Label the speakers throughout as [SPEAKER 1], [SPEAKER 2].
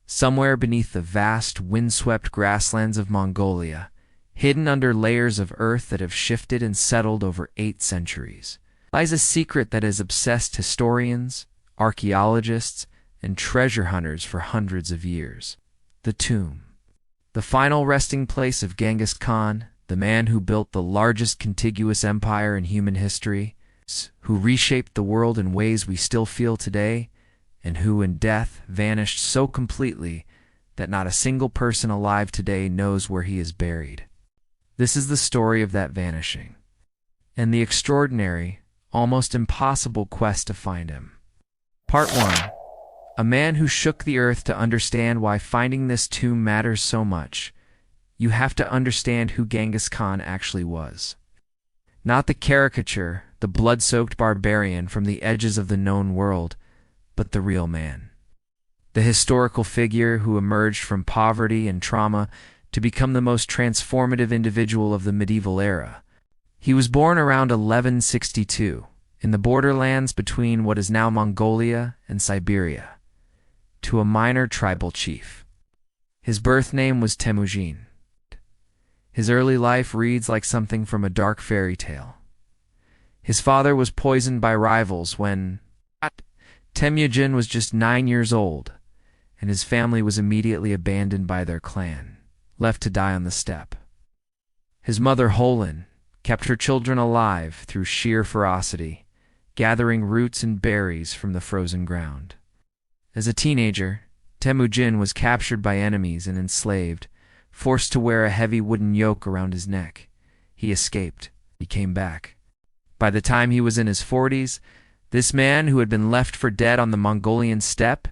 [SPEAKER 1] Somewhere beneath the vast, windswept grasslands of Mongolia, hidden under layers of earth that have shifted and settled over 8 centuries, lies a secret that has obsessed historians, archaeologists, and treasure hunters for hundreds of years. The tomb. The final resting place of Genghis Khan, the man who built the largest contiguous empire in human history, who reshaped the world in ways we still feel today, and who in death vanished so completely that not a single person alive today knows where he is buried. This is the story of that vanishing, and the extraordinary, almost impossible quest to find him. Part 1. A man who shook the earth. To understand why finding this tomb matters so much, you have to understand who Genghis Khan actually was. Not the caricature, the blood-soaked barbarian from the edges of the known world, but the real man. The historical figure who emerged from poverty and trauma to become the most transformative individual of the medieval era. He was born around 1162, in the borderlands between what is now Mongolia and Siberia, to a minor tribal chief. His birth name was Temujin. His early life reads like something from a dark fairy tale. His father was poisoned by rivals when Temujin was just 9 years old, and his family was immediately abandoned by their clan, left to die on the steppe. His mother, Holin, kept her children alive through sheer ferocity, gathering roots and berries from the frozen ground. As a teenager, Temujin was captured by enemies and enslaved, forced to wear a heavy wooden yoke around his neck. He escaped. He came back. By the time he was in his 40s, this man who had been left for dead on the Mongolian steppe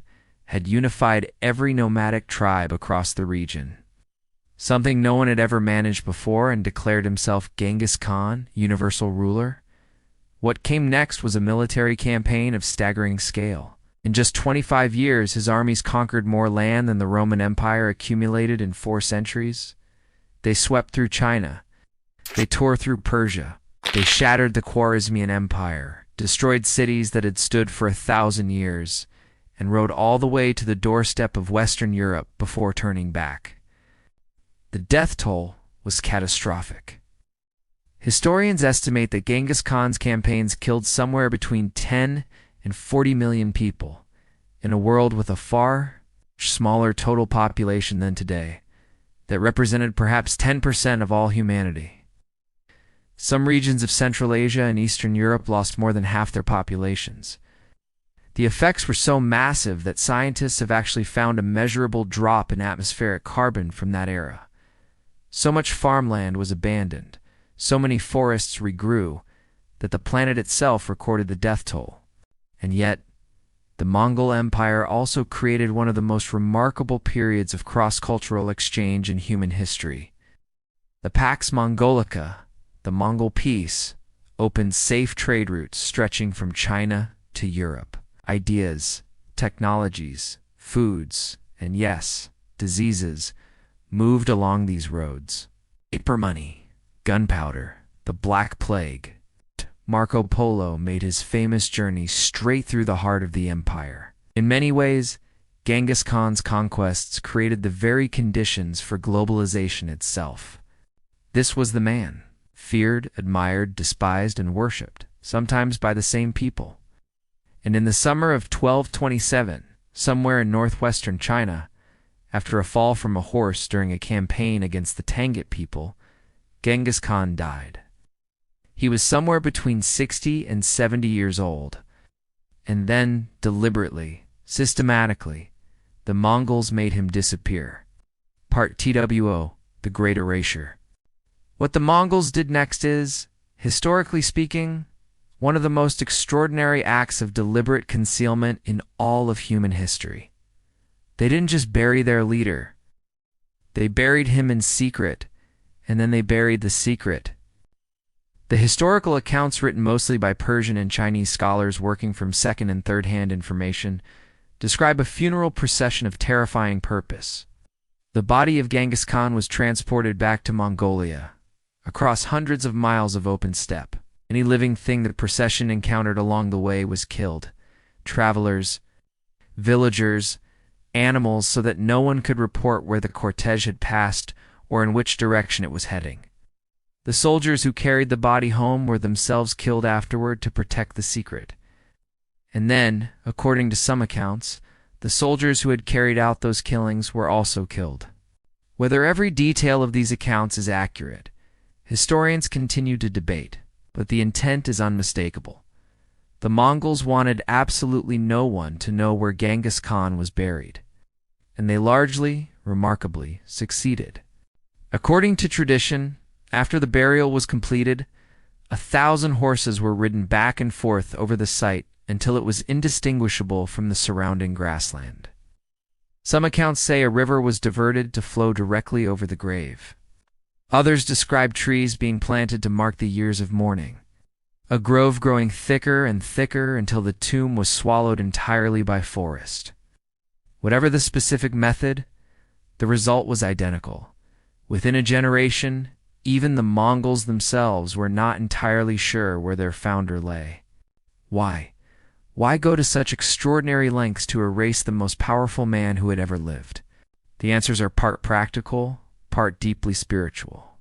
[SPEAKER 1] had unified every nomadic tribe across the region, something no one had ever managed before, and declared himself Genghis Khan, universal ruler. What came next was a military campaign of staggering scale. In just 25 years, his armies conquered more land than the Roman Empire accumulated in 4 centuries. They swept through China. They tore through Persia. They shattered the Khwarezmian Empire, destroyed cities that had stood for 1,000 years, and rode all the way to the doorstep of Western Europe before turning back. The death toll was catastrophic. Historians estimate that Genghis Khan's campaigns killed somewhere between 10 and 40 million people, in a world with a far smaller total population than today, that represented perhaps 10% of all humanity. Some regions of Central Asia and Eastern Europe lost more than half their populations. The effects were so massive that scientists have actually found a measurable drop in atmospheric carbon from that era. So much farmland was abandoned, so many forests regrew, that the planet itself recorded the death toll. And yet, the Mongol Empire also created one of the most remarkable periods of cross-cultural exchange in human history. The Pax Mongolica, the Mongol Peace, opened safe trade routes stretching from China to Europe. Ideas, technologies, foods, and yes, diseases moved along these roads. Paper money, gunpowder, the Black Plague. Marco Polo made his famous journey straight through the heart of the empire. In many ways, Genghis Khan's conquests created the very conditions for globalization itself. This was the man, feared, admired, despised, and worshipped, sometimes by the same people. And in the summer of 1227, somewhere in northwestern China, after a fall from a horse during a campaign against the Tangut people, Genghis Khan died. He was somewhere between 60 and 70 years old. And then, deliberately, systematically, the Mongols made him disappear. Part TWO, the Great Erasure. What the Mongols did next is, historically speaking, one of the most extraordinary acts of deliberate concealment in all of human history. They didn't just bury their leader. They buried him in secret, and then they buried the secret. The historical accounts, written mostly by Persian and Chinese scholars working from second- and third-hand information, describe a funeral procession of terrifying purpose. The body of Genghis Khan was transported back to Mongolia, across hundreds of miles of open steppe. Any living thing the procession encountered along the way was killed. Travelers, villagers, animals so that no one could report where the cortege had passed or in which direction it was heading. The soldiers who carried the body home were themselves killed afterward to protect the secret. And then, according to some accounts, the soldiers who had carried out those killings were also killed. Whether every detail of these accounts is accurate, historians continue to debate, but the intent is unmistakable. The Mongols wanted absolutely no one to know where Genghis Khan was buried, and they largely, remarkably, succeeded. According to tradition, after the burial was completed, 1,000 horses were ridden back and forth over the site until it was indistinguishable from the surrounding grassland. Some accounts say a river was diverted to flow directly over the grave. Others describe trees being planted to mark the years of mourning, a grove growing thicker and thicker until the tomb was swallowed entirely by forest. Whatever the specific method, the result was identical. Within a generation, even the Mongols themselves were not entirely sure where their founder lay. Why? Why go to such extraordinary lengths to erase the most powerful man who had ever lived? The answers are part practical, part deeply spiritual.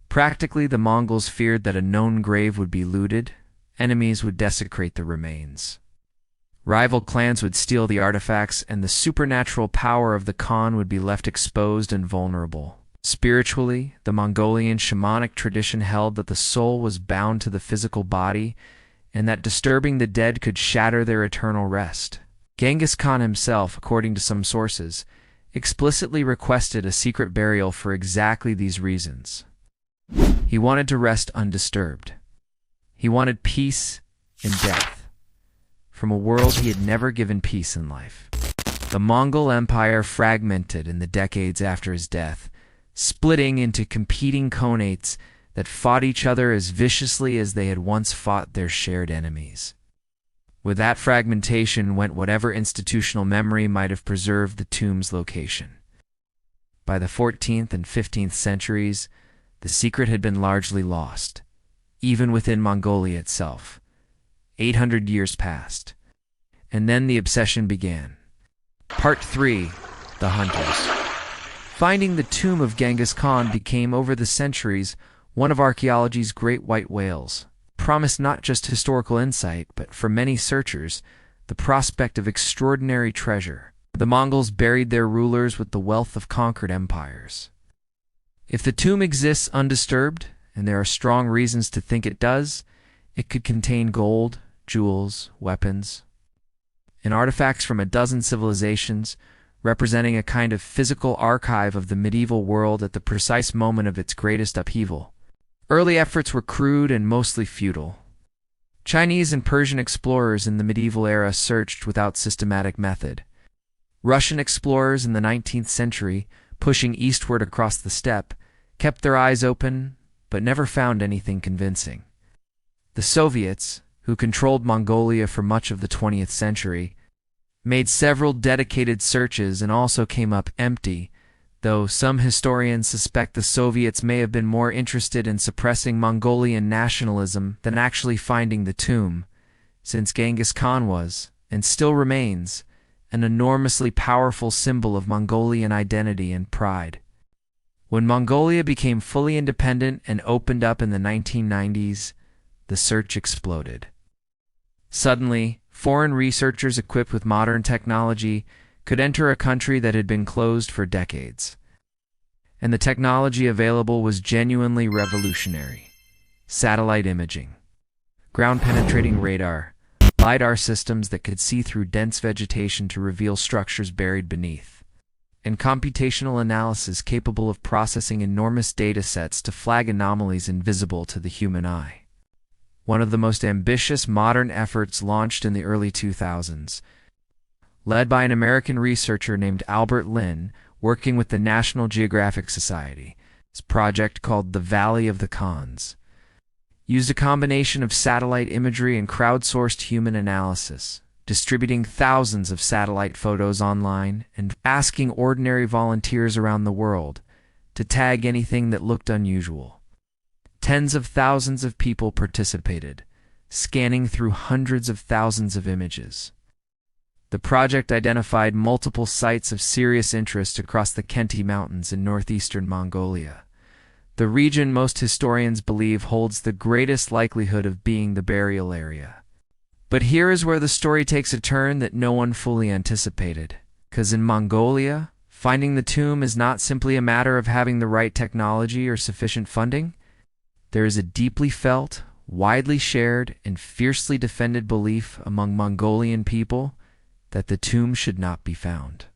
[SPEAKER 1] Practically, the Mongols feared that a known grave would be looted, enemies would desecrate the remains. Rival clans would steal the artifacts, and the supernatural power of the Khan would be left exposed and vulnerable. Spiritually, the Mongolian shamanic tradition held that the soul was bound to the physical body, and that disturbing the dead could shatter their eternal rest. Genghis Khan himself, according to some sources, explicitly requested a secret burial for exactly these reasons. He wanted to rest undisturbed. He wanted peace in death, from a world he had never given peace in life. The Mongol Empire fragmented in the decades after his death, splitting into competing khanates that fought each other as viciously as they had once fought their shared enemies. With that fragmentation went whatever institutional memory might have preserved the tomb's location. By the 14th and 15th centuries, the secret had been largely lost, even within Mongolia itself. 800 years passed, and then the obsession began. Part 3: The Hunters. Finding the tomb of Genghis Khan became, over the centuries, one of archaeology's great white whales, promised not just historical insight, but for many searchers, the prospect of extraordinary treasure. The Mongols buried their rulers with the wealth of conquered empires. If the tomb exists undisturbed, and there are strong reasons to think it does, it could contain gold, jewels, weapons, and artifacts from a dozen civilizations, representing a kind of physical archive of the medieval world at the precise moment of its greatest upheaval. Early efforts were crude and mostly futile. Chinese and Persian explorers in the medieval era searched without systematic method. Russian explorers in the 19th century, pushing eastward across the steppe, kept their eyes open, but never found anything convincing. The Soviets, who controlled Mongolia for much of the 20th century, made several dedicated searches and also came up empty, though some historians suspect the Soviets may have been more interested in suppressing Mongolian nationalism than actually finding the tomb, since Genghis Khan was, and still remains, an enormously powerful symbol of Mongolian identity and pride. When Mongolia became fully independent and opened up in the 1990s, the search exploded. Suddenly, foreign researchers equipped with modern technology could enter a country that had been closed for decades. And the technology available was genuinely revolutionary. Satellite imaging, ground-penetrating radar, LiDAR systems that could see through dense vegetation to reveal structures buried beneath, and computational analysis capable of processing enormous data sets to flag anomalies invisible to the human eye. One of the most ambitious modern efforts launched in the early 2000s, led by an American researcher named Albert Lin, working with the National Geographic Society. This project, called the Valley of the Khans, used a combination of satellite imagery and crowdsourced human analysis, distributing thousands of satellite photos online and asking ordinary volunteers around the world to tag anything that looked unusual. Tens of thousands of people participated, scanning through hundreds of thousands of images. The project identified multiple sites of serious interest across the Khenti Mountains in northeastern Mongolia. The region most historians believe holds the greatest likelihood of being the burial area. But here is where the story takes a turn that no one fully anticipated. Because in Mongolia, finding the tomb is not simply a matter of having the right technology or sufficient funding. There is a deeply felt, widely shared, and fiercely defended belief among Mongolian people that the tomb should not be found.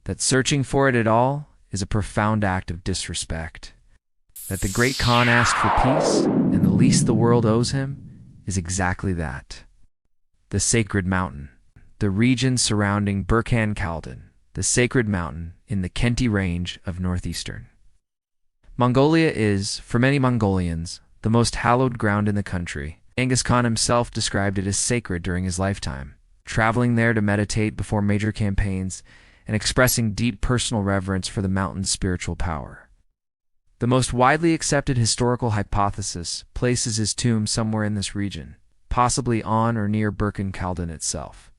[SPEAKER 1] That searching for it at all is a profound act of disrespect. That the great Khan asked for peace, and the least the world owes him is exactly that. The Sacred Mountain. The region surrounding Burkhan Khaldun, the Sacred Mountain in the Khenti Range of northeastern Mongolia is, for many Mongolians, the most hallowed ground in the country. Genghis Khan himself described it as sacred during his lifetime, traveling there to meditate before major campaigns and expressing deep personal reverence for the mountain's spiritual power. The most widely accepted historical hypothesis places his tomb somewhere in this region, possibly on or near Burkhan Khaldun itself.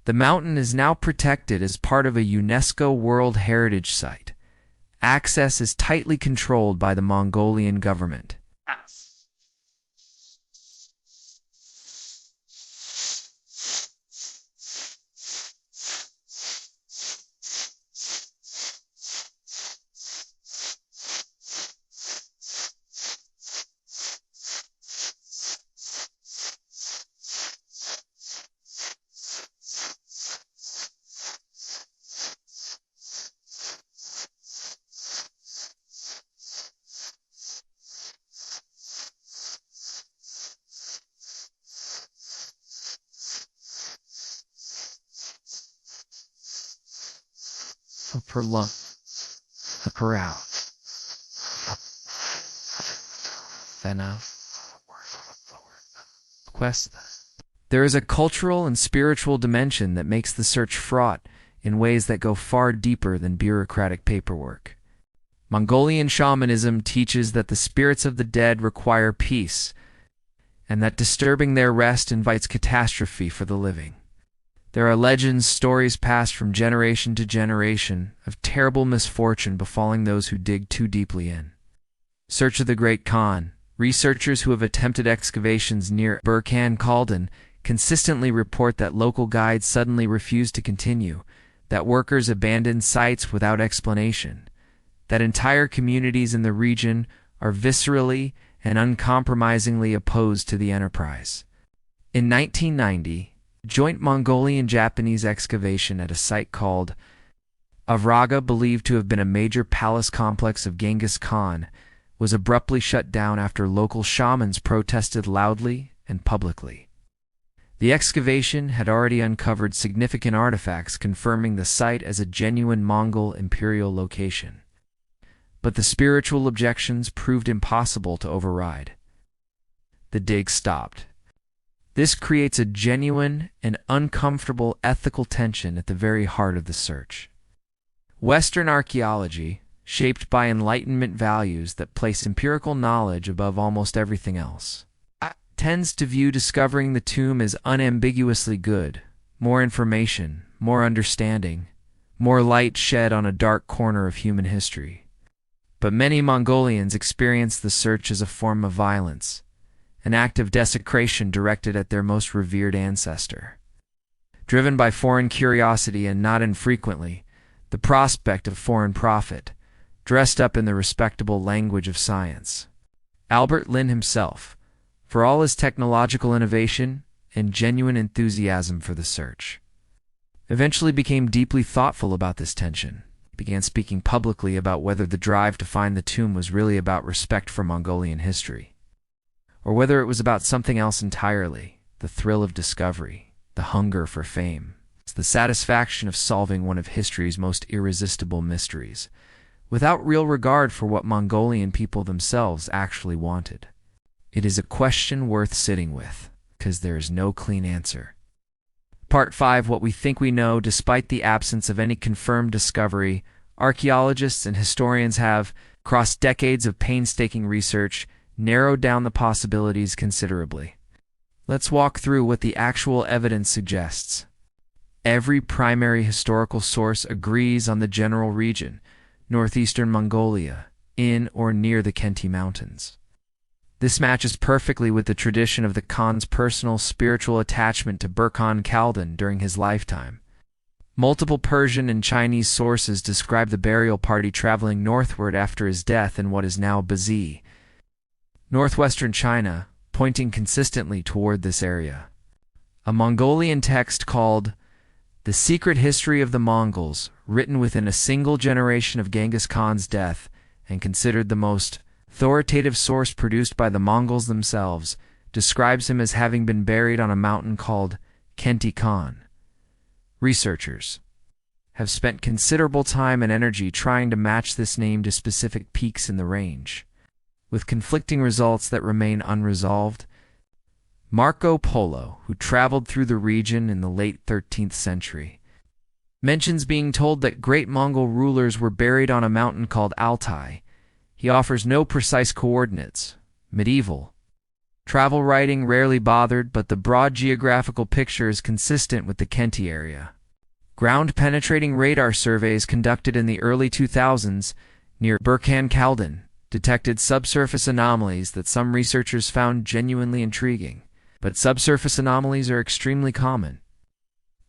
[SPEAKER 1] The mountain is now protected as part of a UNESCO World Heritage Site. Access is tightly controlled by the Mongolian government. Per lump, per out, then quest. There is a cultural and spiritual dimension that makes the search fraught in ways that go far deeper than bureaucratic paperwork. Mongolian shamanism teaches that the spirits of the dead require peace, and that disturbing their rest invites catastrophe for the living. There are legends, stories passed from generation to generation of terrible misfortune befalling those who dig too deeply in. Search of the Great Khan. Researchers who have attempted excavations near Burkhan Khaldun consistently report that local guides suddenly refuse to continue, that workers abandon sites without explanation, that entire communities in the region are viscerally and uncompromisingly opposed to the enterprise. In 1990, joint Mongolian-Japanese excavation at a site called Avraga, believed to have been a major palace complex of Genghis Khan, was abruptly shut down after local shamans protested loudly and publicly. The excavation had already uncovered significant artifacts confirming the site as a genuine Mongol imperial location. But the spiritual objections proved impossible to override. The dig stopped. This creates a genuine and uncomfortable ethical tension at the very heart of the search. Western archaeology, shaped by Enlightenment values that place empirical knowledge above almost everything else, tends to view discovering the tomb as unambiguously good. More information, more understanding, more light shed on a dark corner of human history. But many Mongolians experience the search as a form of violence, an act of desecration directed at their most revered ancestor. Driven by foreign curiosity and not infrequently, the prospect of foreign profit, dressed up in the respectable language of science. Albert Lin himself, for all his technological innovation and genuine enthusiasm for the search, eventually became deeply thoughtful about this tension, began speaking publicly about whether the drive to find the tomb was really about respect for Mongolian history, or whether it was about something else entirely, the thrill of discovery, the hunger for fame, the satisfaction of solving one of history's most irresistible mysteries, without real regard for what Mongolian people themselves actually wanted. It is a question worth sitting with, because there is no clean answer. Part 5. What we think we know. Despite the absence of any confirmed discovery, archaeologists and historians have, across decades of painstaking research, narrowed down the possibilities considerably. Let's walk through what the actual evidence suggests. Every primary historical source agrees on the general region, northeastern Mongolia, in or near the Khenti Mountains. This matches perfectly with the tradition of the Khan's personal spiritual attachment to Burkhan Khaldan during his lifetime. Multiple Persian and Chinese sources describe the burial party traveling northward after his death in what is now Bazi, northwestern China, pointing consistently toward this area. A Mongolian text called The Secret History of the Mongols, written within a single generation of Genghis Khan's death and considered the most authoritative source produced by the Mongols themselves, describes him as having been buried on a mountain called Khenti Khan. Researchers have spent considerable time and energy trying to match this name to specific peaks in the range, with conflicting results that remain unresolved. Marco Polo, who traveled through the region in the late 13th century, mentions being told that great Mongol rulers were buried on a mountain called Altai. He offers no precise coordinates. Medieval travel writing rarely bothered, but the broad geographical picture is consistent with the Khenti area. Ground-penetrating radar surveys conducted in the early 2000s near Burkhan Khaldan detected subsurface anomalies that some researchers found genuinely intriguing. But subsurface anomalies are extremely common,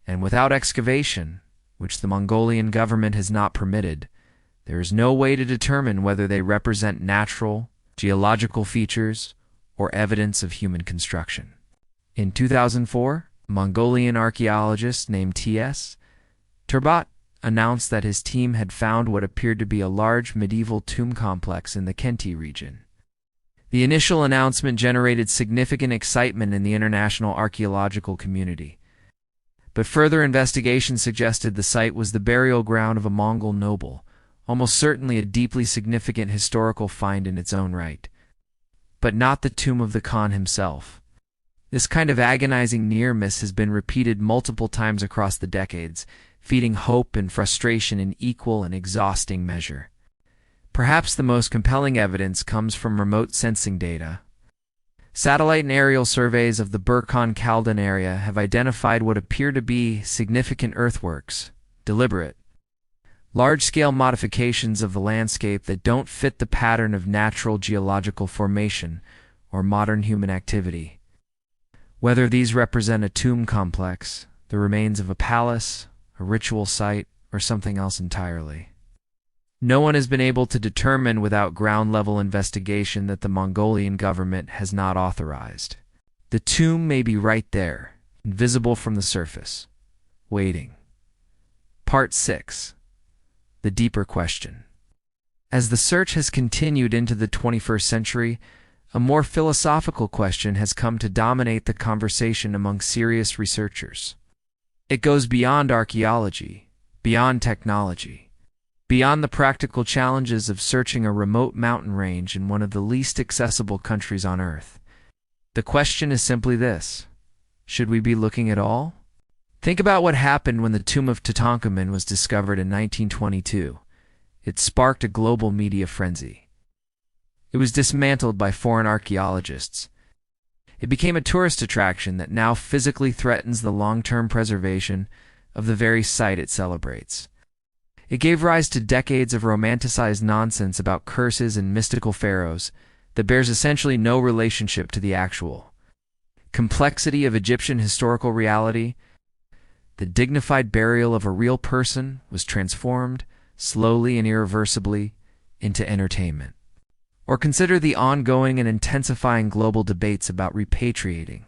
[SPEAKER 1] and without excavation, which the Mongolian government has not permitted, there is no way to determine whether they represent natural, geological features or evidence of human construction. In 2004, a Mongolian archaeologist named T.S. Turbat announced that his team had found what appeared to be a large medieval tomb complex in the Khenti region. The initial announcement generated significant excitement in the international archaeological community, but further investigation suggested the site was the burial ground of a Mongol noble, almost certainly a deeply significant historical find in its own right, but not the tomb of the Khan himself. This kind of agonizing near-miss has been repeated multiple times across the decades, feeding hope and frustration in equal and exhausting measure. Perhaps the most compelling evidence comes from remote sensing data. Satellite and aerial surveys of the Burkhan Khaldan area have identified what appear to be significant earthworks, deliberate, large-scale modifications of the landscape that don't fit the pattern of natural geological formation or modern human activity. Whether these represent a tomb complex, the remains of a palace, a ritual site, or something else entirely, no one has been able to determine without ground-level investigation that the Mongolian government has not authorized. The tomb may be right there, invisible from the surface, waiting. Part 6. The deeper question. As the search has continued into the 21st century, a more philosophical question has come to dominate the conversation among serious researchers. It goes beyond archaeology, beyond technology, beyond the practical challenges of searching a remote mountain range in one of the least accessible countries on Earth. The question is simply this: should we be looking at all? Think about what happened when the tomb of Tutankhamun was discovered in 1922. It sparked a global media frenzy. It was dismantled by foreign archaeologists. It became a tourist attraction that now physically threatens the long-term preservation of the very site it celebrates. It gave rise to decades of romanticized nonsense about curses and mystical pharaohs that bears essentially no relationship to the actual complexity of Egyptian historical reality. The dignified burial of a real person was transformed, slowly and irreversibly, into entertainment. Or consider the ongoing and intensifying global debates about repatriating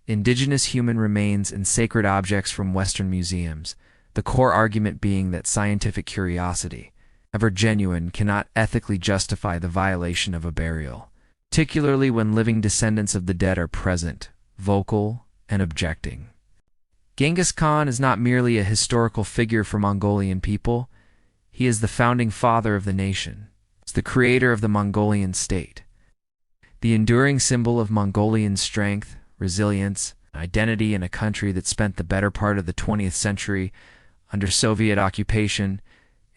[SPEAKER 1] indigenous human remains and sacred objects from Western museums, the core argument being that scientific curiosity, ever genuine, cannot ethically justify the violation of a burial, particularly when living descendants of the dead are present, vocal, and objecting. Genghis Khan is not merely a historical figure for Mongolian people. He is the founding father of the nation. He's the creator of the Mongolian state, the enduring symbol of Mongolian strength, resilience, and identity in a country that spent the better part of the 20th century under Soviet occupation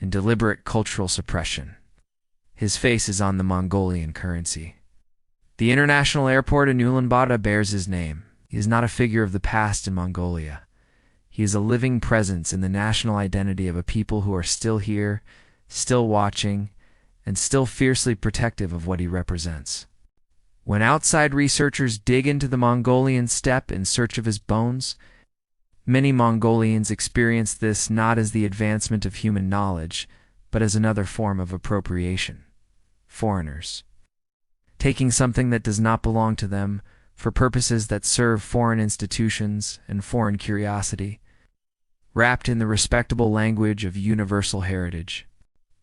[SPEAKER 1] and deliberate cultural suppression. His face is on the Mongolian currency. The international airport in Ulaanbaatar bears his name. He is not a figure of the past in Mongolia. He is a living presence in the national identity of a people who are still here, still watching, and still fiercely protective of what he represents. When outside researchers dig into the Mongolian steppe in search of his bones, many Mongolians experience this not as the advancement of human knowledge, but as another form of appropriation. Foreigners, taking something that does not belong to them for purposes that serve foreign institutions and foreign curiosity, wrapped in the respectable language of universal heritage.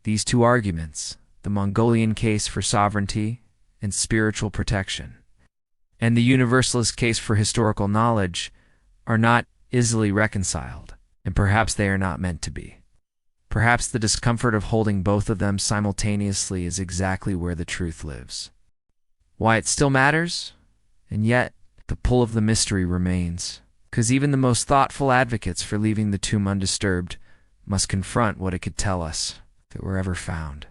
[SPEAKER 1] These two arguments, the Mongolian case for sovereignty and spiritual protection, and the universalist case for historical knowledge, are not easily reconciled, and perhaps they are not meant to be. Perhaps the discomfort of holding both of them simultaneously is exactly where the truth lives. Why it still matters? And yet, the pull of the mystery remains, because even the most thoughtful advocates for leaving the tomb undisturbed must confront what it could tell us if it were ever found.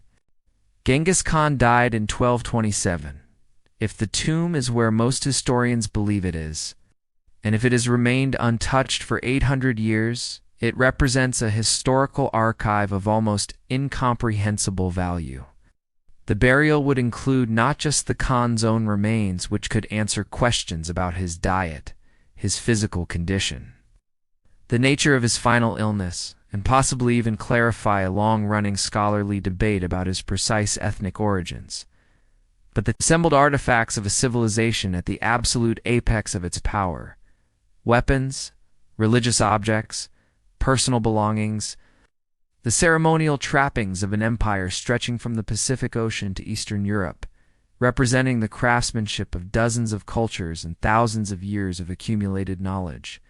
[SPEAKER 1] Genghis Khan died in 1227. If the tomb is where most historians believe it is, and if it has remained untouched for 800 years, it represents a historical archive of almost incomprehensible value. The burial would include not just the Khan's own remains, which could answer questions about his diet, his physical condition, the nature of his final illness, and possibly even clarify a long-running scholarly debate about his precise ethnic origins, but the assembled artifacts of a civilization at the absolute apex of its power: weapons, religious objects, personal belongings, the ceremonial trappings of an empire stretching from the Pacific Ocean to Eastern Europe, representing the craftsmanship of dozens of cultures and thousands of years of accumulated knowledge.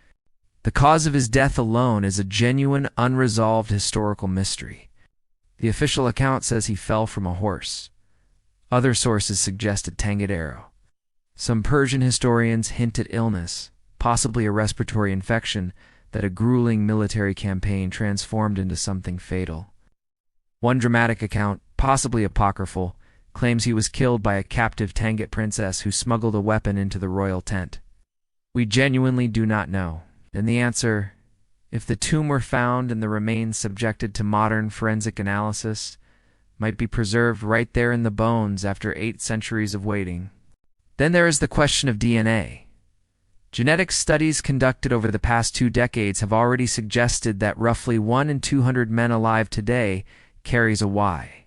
[SPEAKER 1] The cause of his death alone is a genuine, unresolved historical mystery. The official account says he fell from a horse. Other sources suggest a tanged arrow. Some Persian historians hint at illness, possibly a respiratory infection that a grueling military campaign transformed into something fatal. One dramatic account, possibly apocryphal, claims he was killed by a captive Tangut princess who smuggled a weapon into the royal tent. We genuinely do not know. And the answer, if the tomb were found and the remains subjected to modern forensic analysis, might be preserved right there in the bones after 8 centuries of waiting. Then there is the question of DNA. Genetic studies conducted over the past 2 decades have already suggested that roughly 1 in 200 men alive today carries a Y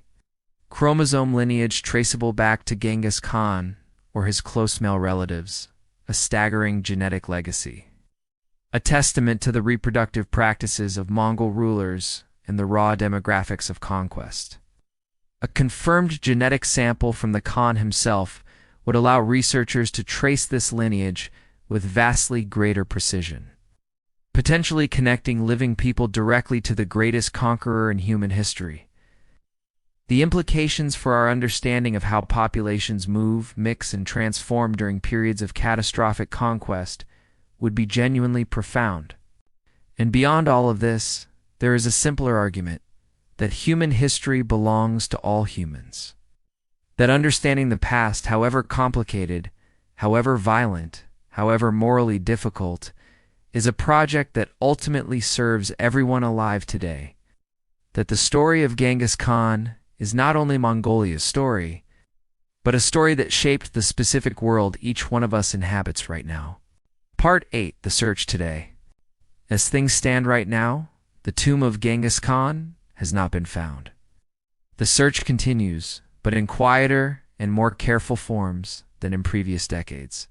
[SPEAKER 1] chromosome lineage traceable back to Genghis Khan or his close male relatives, a staggering genetic legacy. A testament to the reproductive practices of Mongol rulers and the raw demographics of conquest. A confirmed genetic sample from the Khan himself would allow researchers to trace this lineage with vastly greater precision, potentially connecting living people directly to the greatest conqueror in human history. The implications for our understanding of how populations move, mix, and transform during periods of catastrophic conquest would be genuinely profound. And beyond all of this, there is a simpler argument that human history belongs to all humans. That understanding the past, however complicated, however violent, however morally difficult, is a project that ultimately serves everyone alive today. That the story of Genghis Khan is not only Mongolia's story, but a story that shaped the specific world each one of us inhabits right now. Part 8, The Search Today. As things stand right now, the tomb of Genghis Khan has not been found. The search continues, but in quieter and more careful forms than in previous decades.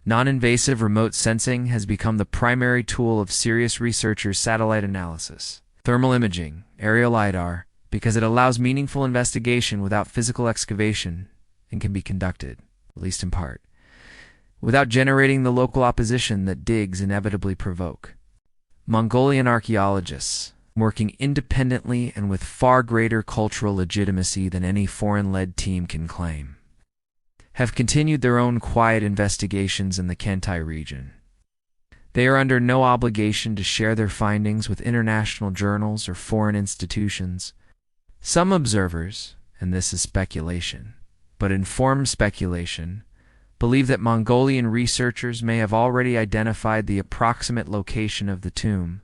[SPEAKER 1] Non-invasive remote sensing has become the primary tool of serious researchers' satellite analysis. Thermal imaging, aerial LiDAR, because it allows meaningful investigation without physical excavation and can be conducted, at least in part, without generating the local opposition that digs inevitably provoke. Mongolian archaeologists, working independently and with far greater cultural legitimacy than any foreign-led team can claim, have continued their own quiet investigations in the Kentai region. They are under no obligation to share their findings with international journals or foreign institutions. Some observers, and this is speculation, but informed speculation, believe that Mongolian researchers may have already identified the approximate location of the tomb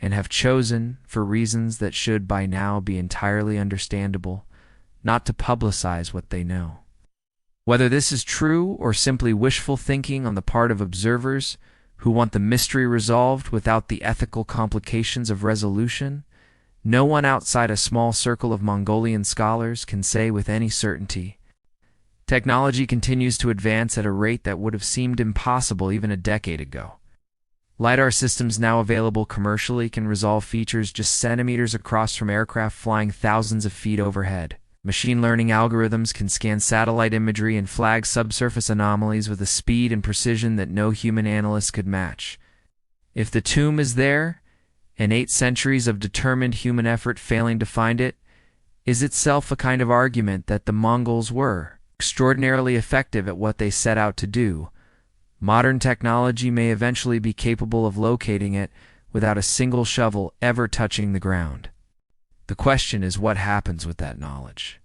[SPEAKER 1] and have chosen, for reasons that should by now be entirely understandable, not to publicize what they know. Whether this is true or simply wishful thinking on the part of observers who want the mystery resolved without the ethical complications of resolution, no one outside a small circle of Mongolian scholars can say with any certainty. Technology continues to advance at a rate that would have seemed impossible even a decade ago. LiDAR systems now available commercially can resolve features just centimeters across from aircraft flying thousands of feet overhead. Machine learning algorithms can scan satellite imagery and flag subsurface anomalies with a speed and precision that no human analyst could match. If the tomb is there, and 8 centuries of determined human effort failing to find it, is itself a kind of argument that the Mongols were extraordinarily effective at what they set out to do. Modern technology may eventually be capable of locating it without a single shovel ever touching the ground. The question is what happens with that knowledge.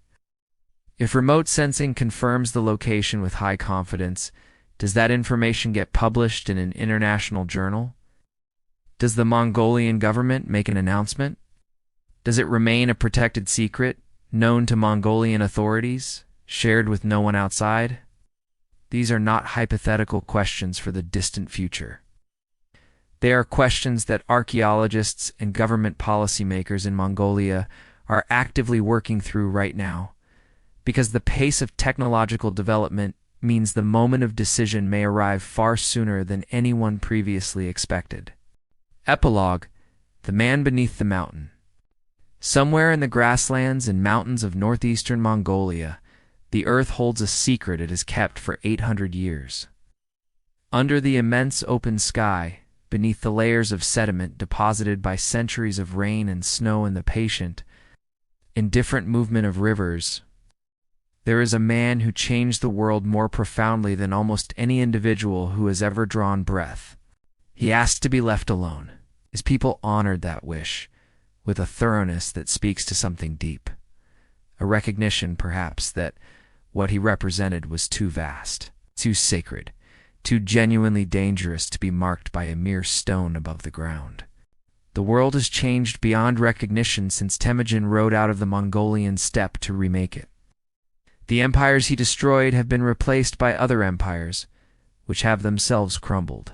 [SPEAKER 1] If remote sensing confirms the location with high confidence, does that information get published in an international journal? Does the Mongolian government make an announcement? Does it remain a protected secret, known to Mongolian authorities, shared with no one outside? These are not hypothetical questions for the distant future. They are questions that archaeologists and government policymakers in Mongolia are actively working through right now, because the pace of technological development means the moment of decision may arrive far sooner than anyone previously expected. Epilogue: The Man Beneath the Mountain. Somewhere in the grasslands and mountains of northeastern Mongolia, the earth holds a secret it has kept for 800 years. Under the immense open sky, beneath the layers of sediment deposited by centuries of rain and snow and the patient, indifferent movement of rivers, there is a man who changed the world more profoundly than almost any individual who has ever drawn breath. He asked to be left alone. His people honored that wish with a thoroughness that speaks to something deep, a recognition, perhaps, that what he represented was too vast, too sacred, too genuinely dangerous to be marked by a mere stone above the ground. The world has changed beyond recognition since Temujin rode out of the Mongolian steppe to remake it. The empires he destroyed have been replaced by other empires, which have themselves crumbled.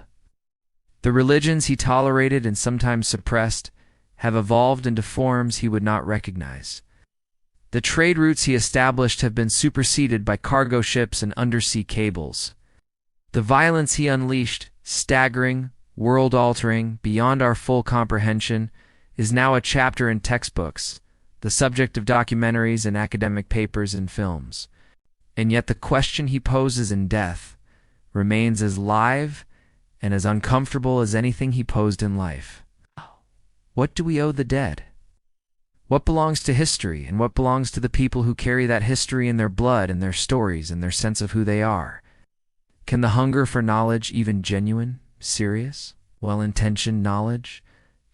[SPEAKER 1] The religions he tolerated and sometimes suppressed have evolved into forms he would not recognize. The trade routes he established have been superseded by cargo ships and undersea cables. The violence he unleashed, staggering, world-altering, beyond our full comprehension, is now a chapter in textbooks, the subject of documentaries and academic papers and films. And yet the question he poses in death remains as live and as uncomfortable as anything he posed in life. What do we owe the dead? What belongs to history, and what belongs to the people who carry that history in their blood and their stories and their sense of who they are? Can the hunger for knowledge, even genuine, serious, well-intentioned knowledge,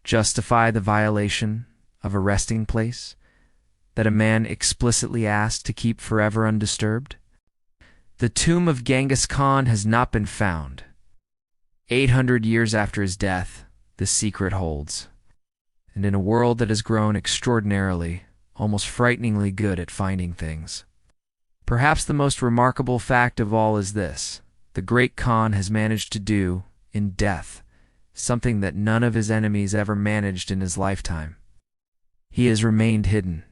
[SPEAKER 1] justify the violation of a resting place that a man explicitly asked to keep forever undisturbed? The tomb of Genghis Khan has not been found. 800 years after his death, the secret holds. And in a world that has grown extraordinarily, almost frighteningly good at finding things, perhaps the most remarkable fact of all is this: the great Khan has managed to do, in death, something that none of his enemies ever managed in his lifetime. He has remained hidden.